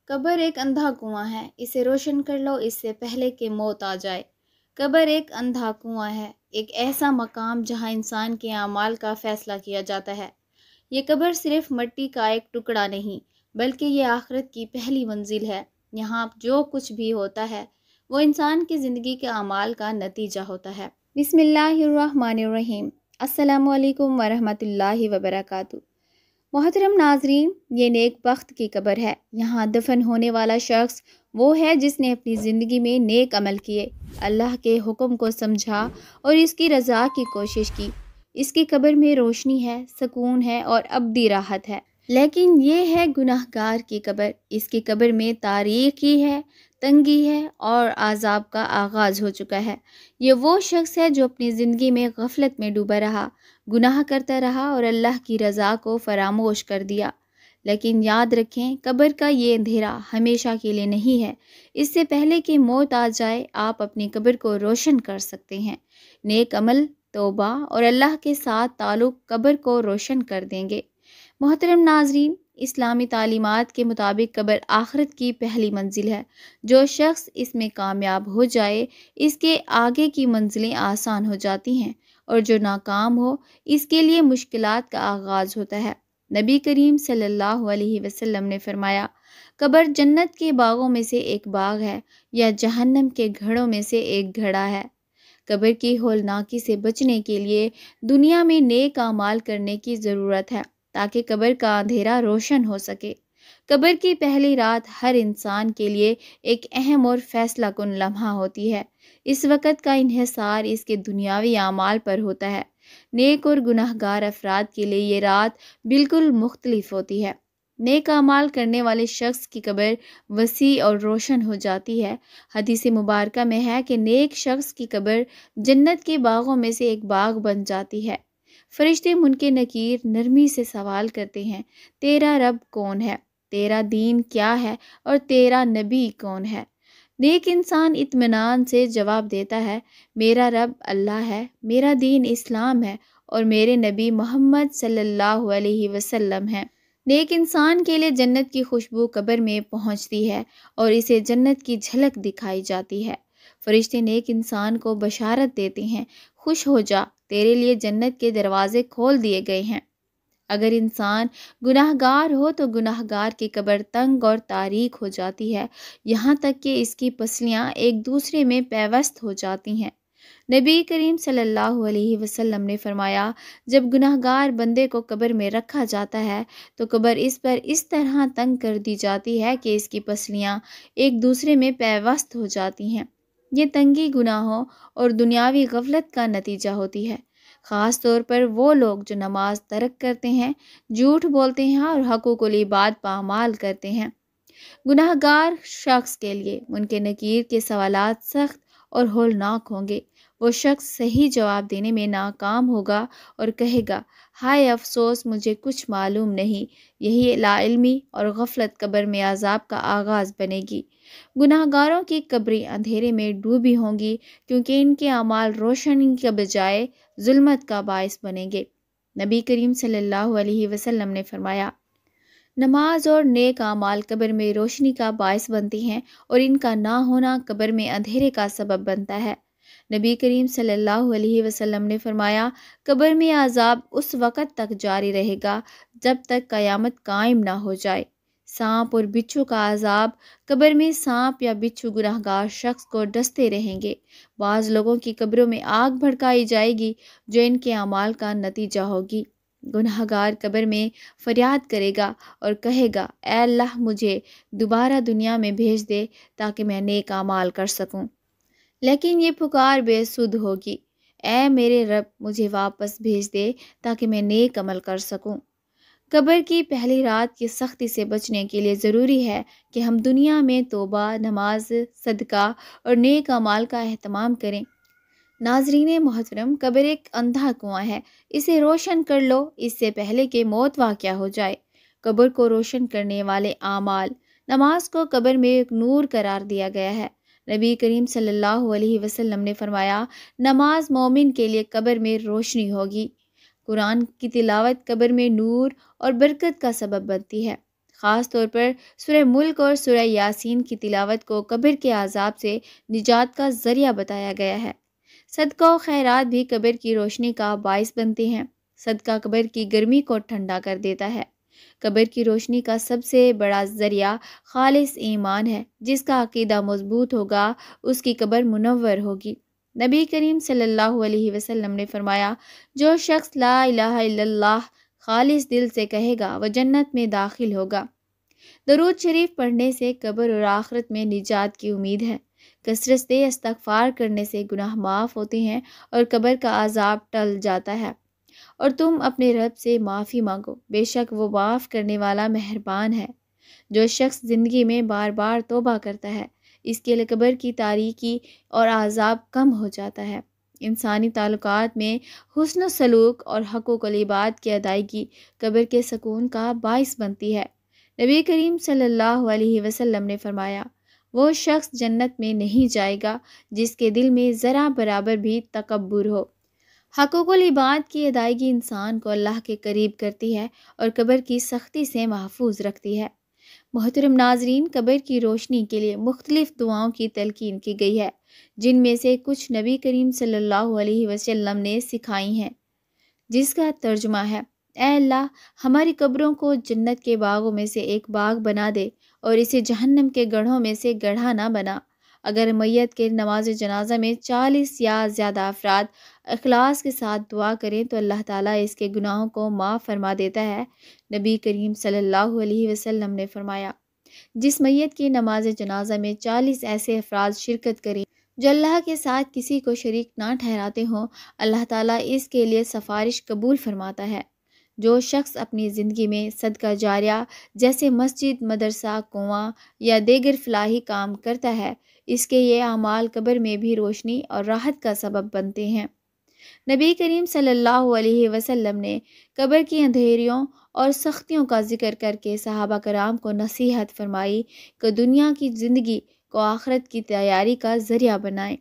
قبر ایک اندھا کنواں ہے، اسے روشن کر لو اس سے پہلے کہ موت آ جائے۔ قبر ایک اندھا کنواں ہے، ایک ایسا مقام جہاں انسان کے اعمال کا فیصلہ کیا جاتا ہے۔ یہ قبر صرف مٹی کا ایک ٹکڑا نہیں، بلکہ یہ آخرت کی پہلی منزل ہے۔ یہاں جو کچھ بھی ہوتا ہے وہ انسان کی زندگی کے اعمال کا نتیجہ ہوتا ہے۔ بسم اللہ الرحمن الرحیم۔ السلام علیکم ورحمۃ اللہ وبرکاتہ۔ محترم ناظرین، یہ نیک بخت کی قبر ہے۔ یہاں دفن ہونے والا شخص وہ ہے جس نے اپنی زندگی میں نیک عمل کیے، اللہ کے حکم کو سمجھا اور اس کی رضا کی کوشش کی۔ اس کی قبر میں روشنی ہے، سکون ہے اور ابدی راحت ہے۔ لیکن یہ ہے گناہ گار کی قبر۔ اس کی قبر میں تاریکی ہے، تنگی ہے اور عذاب کا آغاز ہو چکا ہے۔ یہ وہ شخص ہے جو اپنی زندگی میں غفلت میں ڈوبا رہا، گناہ کرتا رہا اور اللہ کی رضا کو فراموش کر دیا۔ لیکن یاد رکھیں، قبر کا یہ اندھیرا ہمیشہ کے لیے نہیں ہے۔ اس سے پہلے کہ موت آ جائے، آپ اپنی قبر کو روشن کر سکتے ہیں۔ نیک عمل، توبہ اور اللہ کے ساتھ تعلق قبر کو روشن کر دیں گے۔ محترم ناظرین، اسلامی تعلیمات کے مطابق قبر آخرت کی پہلی منزل ہے۔ جو شخص اس میں کامیاب ہو جائے، اس کے آگے کی منزلیں آسان ہو جاتی ہیں، اور جو ناکام ہو، اس کے لیے مشکلات کا آغاز ہوتا ہے۔ نبی کریم صلی اللہ علیہ وسلم نے فرمایا، قبر جنت کے باغوں میں سے ایک باغ ہے یا جہنم کے گھڑوں میں سے ایک گھڑا ہے۔ قبر کی ہولناکی سے بچنے کے لیے دنیا میں نیک اعمال کرنے کی ضرورت ہے تاکہ قبر کا اندھیرا روشن ہو سکے۔ قبر کی پہلی رات ہر انسان کے لیے ایک اہم اور فیصلہ کن لمحہ ہوتی ہے۔ اس وقت کا انحصار اس کے دنیاوی اعمال پر ہوتا ہے۔ نیک اور گناہ گار افراد کے لیے یہ رات بالکل مختلف ہوتی ہے۔ نیک اعمال کرنے والے شخص کی قبر وسیع اور روشن ہو جاتی ہے۔ حدیث مبارکہ میں ہے کہ نیک شخص کی قبر جنت کے باغوں میں سے ایک باغ بن جاتی ہے۔ فرشتے منکر نکیر نرمی سے سوال کرتے ہیں، تیرا رب کون ہے؟ تیرا دین کیا ہے؟ اور تیرا نبی کون ہے؟ نیک انسان اطمینان سے جواب دیتا ہے، میرا رب اللہ ہے، میرا دین اسلام ہے اور میرے نبی محمد صلی اللہ علیہ وسلم ہیں۔ نیک انسان کے لیے جنت کی خوشبو قبر میں پہنچتی ہے اور اسے جنت کی جھلک دکھائی جاتی ہے۔ فرشتے نیک انسان کو بشارت دیتے ہیں، خوش ہو جا، تیرے لیے جنت کے دروازے کھول دیے گئے ہیں۔ اگر انسان گناہ گار ہو تو گناہ گار کی قبر تنگ اور تاریک ہو جاتی ہے، یہاں تک کہ اس کی پسلیاں ایک دوسرے میں پیوست ہو جاتی ہیں۔ نبی کریم صلی اللہ علیہ وسلم نے فرمایا، جب گناہ گار بندے کو قبر میں رکھا جاتا ہے تو قبر اس پر اس طرح تنگ کر دی جاتی ہے کہ اس کی پسلیاں ایک دوسرے میں پیوست ہو جاتی ہیں۔ یہ تنگی گناہوں اور دنیاوی غفلت کا نتیجہ ہوتی ہے، خاص طور پر وہ لوگ جو نماز ترک کرتے ہیں، جھوٹ بولتے ہیں اور حقوق العباد پامال کرتے ہیں۔ گناہ گار شخص کے لیے منکر نکیر کے سوالات سخت اور ہولناک ہوں گے۔ وہ شخص صحیح جواب دینے میں ناکام ہوگا اور کہے گا، ہائے افسوس، مجھے کچھ معلوم نہیں۔ یہی لا علمی اور غفلت قبر میں عذاب کا آغاز بنے گی۔ گناہ گاروں کی قبریں اندھیرے میں ڈوبی ہوں گی کیونکہ ان کے اعمال روشنی کے بجائے ظلمت کا باعث بنیں گے۔ نبی کریم صلی اللہ علیہ وسلم نے فرمایا، نماز اور نیک اعمال قبر میں روشنی کا باعث بنتی ہیں اور ان کا نہ ہونا قبر میں اندھیرے کا سبب بنتا ہے۔ نبی کریم صلی اللہ علیہ وسلم نے فرمایا، قبر میں عذاب اس وقت تک جاری رہے گا جب تک قیامت قائم نہ ہو جائے۔ سانپ اور بچھو کا عذاب، قبر میں سانپ یا بچھو گناہ گار شخص کو ڈستے رہیں گے۔ بعض لوگوں کی قبروں میں آگ بھڑکائی جائے گی جو ان کے اعمال کا نتیجہ ہوگی۔ گناہ گار قبر میں فریاد کرے گا اور کہے گا، اے اللہ، مجھے دوبارہ دنیا میں بھیج دے تاکہ میں نیک اعمال کر سکوں۔ لیکن یہ پکار بے سود ہوگی، اے میرے رب، مجھے واپس بھیج دے تاکہ میں نیک عمل کر سکوں۔ قبر کی پہلی رات کی سختی سے بچنے کے لیے ضروری ہے کہ ہم دنیا میں توبہ، نماز، صدقہ اور نیک اعمال کا اہتمام کریں۔ ناظرین محترم، قبر ایک اندھا کنواں ہے، اسے روشن کر لو اس سے پہلے کہ موت واقع ہو جائے۔ قبر کو روشن کرنے والے اعمال، نماز کو قبر میں ایک نور قرار دیا گیا ہے۔ نبی کریم صلی اللہ علیہ وسلم نے فرمایا، نماز مومن کے لیے قبر میں روشنی ہوگی۔ قرآن کی تلاوت قبر میں نور اور برکت کا سبب بنتی ہے، خاص طور پر سورہ ملک اور سورہ یاسین کی تلاوت کو قبر کے عذاب سے نجات کا ذریعہ بتایا گیا ہے۔ صدقہ و خیرات بھی قبر کی روشنی کا باعث بنتے ہیں۔ صدقہ قبر کی گرمی کو ٹھنڈا کر دیتا ہے۔ قبر کی روشنی کا سب سے بڑا ذریعہ خالص ایمان ہے۔ جس کا عقیدہ مضبوط ہوگا اس کی قبر منور ہوگی۔ نبی کریم صلی اللہ علیہ وسلم نے فرمایا، جو شخص لا الہ الا اللہ خالص دل سے کہے گا وہ جنت میں داخل ہوگا۔ درود شریف پڑھنے سے قبر اور آخرت میں نجات کی امید ہے۔ کثرت سے استغفار کرنے سے گناہ معاف ہوتے ہیں اور قبر کا عذاب ٹل جاتا ہے۔ اور تم اپنے رب سے معافی مانگو، بے شک وہ معاف کرنے والا مہربان ہے۔ جو شخص زندگی میں بار بار توبہ کرتا ہے اس کے لیے قبر کی تاریکی اور عذاب کم ہو جاتا ہے۔ انسانی تعلقات میں حسن و سلوک اور حقوق العباد کی ادائیگی قبر کے سکون کا باعث بنتی ہے۔ نبی کریم صلی اللہ علیہ وسلم نے فرمایا، وہ شخص جنت میں نہیں جائے گا جس کے دل میں ذرا برابر بھی تکبر ہو۔ حقوق العباد کی ادائیگی انسان کو اللہ کے قریب کرتی ہے اور قبر کی سختی سے محفوظ رکھتی ہے۔ محترم ناظرین، قبر کی روشنی کے لیے مختلف دعاؤں کی تلقین کی گئی ہے، جن میں سے کچھ نبی کریم صلی اللہ علیہ وسلم نے سکھائی ہیں، جس کا ترجمہ ہے: اے اللہ، ہماری قبروں کو جنت کے باغوں میں سے ایک باغ بنا دے اور اسے جہنم کے گڑھوں میں سے گڑھا نہ بنا۔ اگر میت کے نماز جنازہ میں 40 یا زیادہ افراد اخلاص کے ساتھ دعا کریں تو اللہ تعالیٰ اس کے گناہوں کو معاف فرما دیتا ہے۔ نبی کریم صلی اللہ علیہ وسلم نے فرمایا، جس میت کی نماز جنازہ میں 40 ایسے افراد شرکت کریں جو اللہ کے ساتھ کسی کو شریک نہ ٹھہراتے ہوں، اللہ تعالیٰ اس کے لیے سفارش قبول فرماتا ہے۔ جو شخص اپنی زندگی میں صدقہ جاریہ جیسے مسجد، مدرسہ، کنواں یا دیگر فلاحی کام کرتا ہے، اس کے یہ اعمال قبر میں بھی روشنی اور راحت کا سبب بنتے ہیں۔ نبی کریم صلی اللہ علیہ وسلم نے قبر کی اندھیریوں اور سختیوں کا ذکر کر کے صحابہ کرام کو نصیحت فرمائی کہ دنیا کی زندگی کو آخرت کی تیاری کا ذریعہ بنائیں۔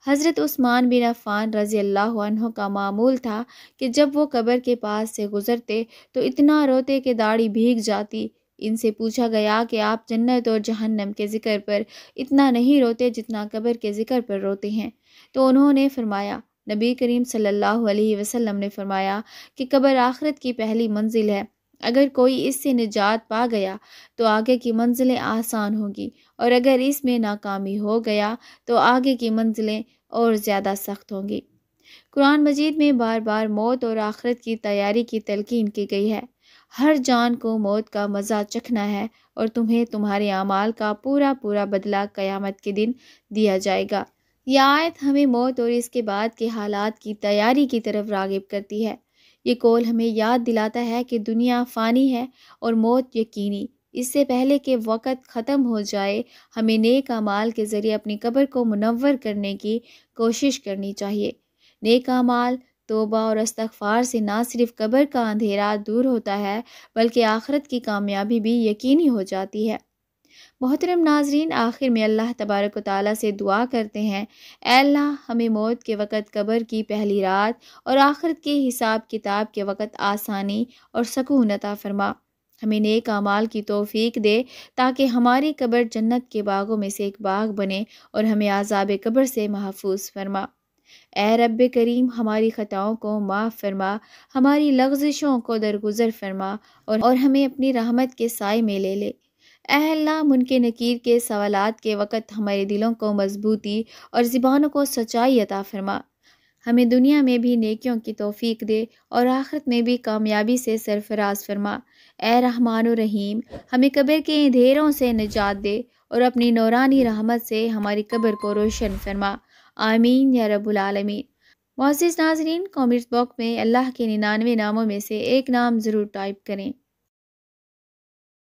حضرت عثمان بن عفان رضی اللہ عنہ کا معمول تھا کہ جب وہ قبر کے پاس سے گزرتے تو اتنا روتے کہ داڑھی بھیگ جاتی۔ ان سے پوچھا گیا کہ آپ جنت اور جہنم کے ذکر پر اتنا نہیں روتے جتنا قبر کے ذکر پر روتے ہیں؟ تو انہوں نے فرمایا، نبی کریم صلی اللہ علیہ وسلم نے فرمایا کہ قبر آخرت کی پہلی منزل ہے۔ اگر کوئی اس سے نجات پا گیا تو آگے کی منزلیں آسان ہوں گی، اور اگر اس میں ناکامی ہو گیا تو آگے کی منزلیں اور زیادہ سخت ہوں گی۔ قرآن مجید میں بار بار موت اور آخرت کی تیاری کی تلقین کی گئی ہے۔ ہر جان کو موت کا مزہ چکھنا ہے اور تمہیں تمہارے اعمال کا پورا بدلہ قیامت کے دن دیا جائے گا۔ یہ آیت ہمیں موت اور اس کے بعد کے حالات کی تیاری کی طرف راغب کرتی ہے۔ یہ قول ہمیں یاد دلاتا ہے کہ دنیا فانی ہے اور موت یقینی۔ اس سے پہلے کہ وقت ختم ہو جائے، ہمیں نیک اعمال کے ذریعے اپنی قبر کو منور کرنے کی کوشش کرنی چاہیے۔ نیک اعمال، توبہ اور استغفار سے نہ صرف قبر کا اندھیرا دور ہوتا ہے بلکہ آخرت کی کامیابی بھی یقینی ہو جاتی ہے۔ محترم ناظرین، آخر میں اللہ تبارک و تعالیٰ سے دعا کرتے ہیں، اے اللہ، ہمیں موت کے وقت قبر کی پہلی رات اور آخرت کے حساب کتاب کے وقت آسانی اور سکون عطا فرما۔ ہمیں نیک اعمال کی توفیق دے تاکہ ہماری قبر جنت کے باغوں میں سے ایک باغ بنے اور ہمیں عذاب قبر سے محفوظ فرما۔ اے رب کریم، ہماری خطاؤں کو معاف فرما، ہماری لغزشوں کو درگزر فرما اور ہمیں اپنی رحمت کے سائے میں لے لے۔ اے اللہ، منکر نکیر کے سوالات کے وقت ہمارے دلوں کو مضبوطی اور زبانوں کو سچائی عطا فرما۔ ہمیں دنیا میں بھی نیکیوں کی توفیق دے اور آخرت میں بھی کامیابی سے سرفراز فرما۔ اے رحمان و رحیم، ہمیں قبر کے اندھیروں سے نجات دے اور اپنی نورانی رحمت سے ہماری قبر کو روشن فرما۔ آمین یا رب العالمین۔ معزز ناظرین، کامنٹس باکس میں اللہ کے 99 ناموں میں سے ایک نام ضرور ٹائپ کریں۔